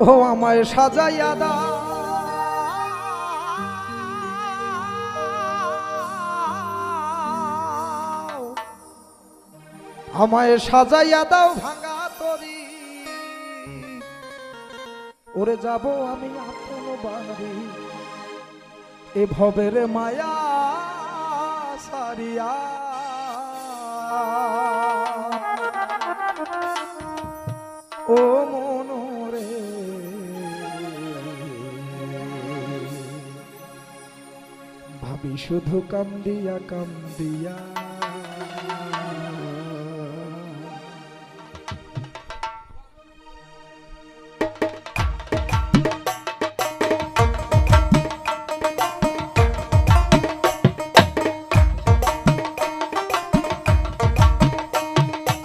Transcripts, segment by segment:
ও আমায় সাজাইয়া দাও, আমায় সাজাইয়া দাও ভাঙা তরি, ওরে যাব আমি আপন বাড়ি, এ ভবের মায়া সারিয়া। ও মনরে ভাবি শুধু কান্দিয়া কান্দিয়া।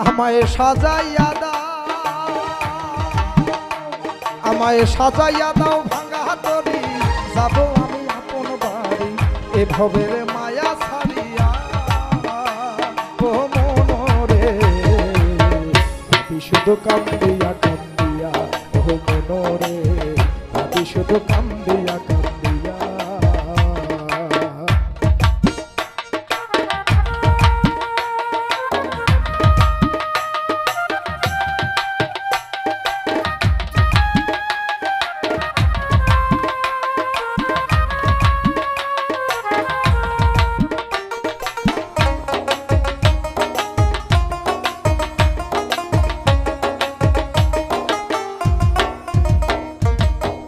আমায় সাজাইয়া দাও, আমায় সাজাইয়া দাও ভাঙা তরি, যাব আমি আপন বাড়ি, এ ভবের মায়া ছাড়িয়া। ও মনরে ভাবি শুধু কান্দিয়া কান্দিয়া, ও মনরে ভাবি শুধু কান্দিয়া কান্দিয়া।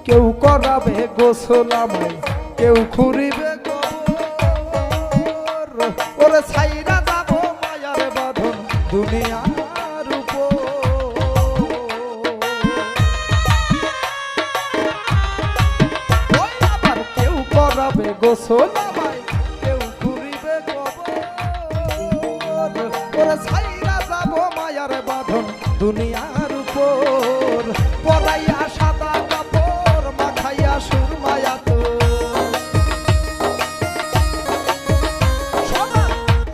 কেউ করাবে গোসল আমায়, কেউ খুঁড়িবে কবর, ওরে ছাইরা যাব মায়ার বাঁধন দুনিয়ার উপর। ওই আবার কেউ করাবে গোসল আমায়, কেউ খুঁড়িবে কবর, ওরে ছাইরা যাব মায়ার বাঁধন দুনিয়ার উপর। পরাইয়া সাদা কাপড় মাখাইয়া সুরমায়া তো,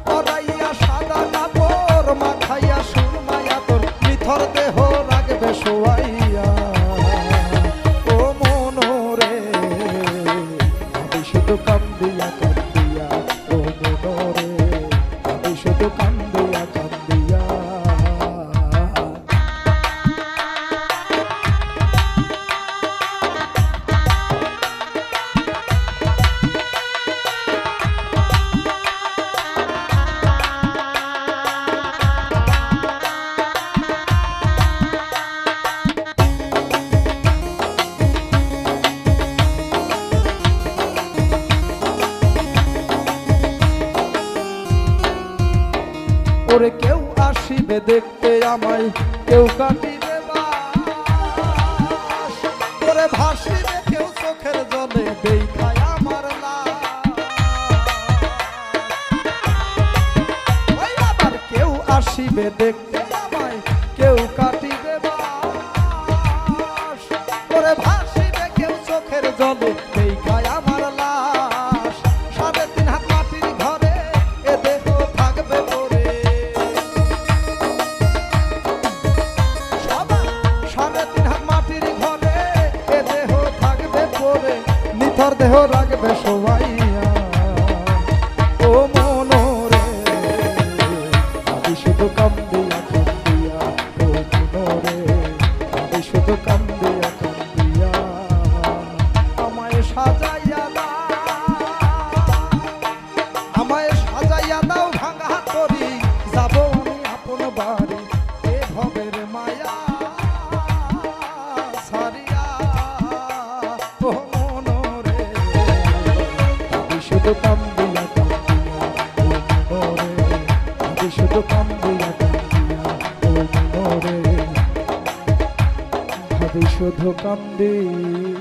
পরাইয়া সাদা কাপড় মাখাইয়া সুরমায়া তোর, নিথর দেহ রাখবে শোয়াইয়া। ও মনরে ভাবি শুধু কান্দিয়া কান্দিয়া, ও মনরে ভাবি শুধু কান্দিয়া কান্দিয়া। ওরে কেউ আসিবে দেখতে আমায়, কেউ কাটিবে বাস, ওরে ভাসিবে কেউ চোখের জলে দেখায় আমার লাশ। ওই আবার কেউ আসিবে দেখতে আমায়, কেউ কাটিবে বাস, ওরে ভাসিবে কেউ চোখের জলে দেখায় আমার লাশ। 3.5 হাত মাটির ঘরে এ দেহ থাকবে পড়ে, 3.5 হাত মাটির ঘরে এ দেহ থাকবে পড়ে, নিথর দেহ রাখবে শোয়াইয়া। ও মনরে ভাবি শুধু কান্দিয়া কান্দিয়া, ও মনরে ভাবি শুধু কান্দিয়া কান্দিয়া। আমায় সাজাইয়া দাও, আমায় সাজাইয়া দাও ভাঙা তরি, যাব আমি আপন বাড়ি, এ ভবের মায়া সারিয়া। ও মনরে ভাবি শুধু কান্দিয়া কান্দিয়া, ও মনরে ভাবি শুধু কান্দিয়া কান্দিয়া, ও মনরে ভাবি শুধু কান্দিয়া।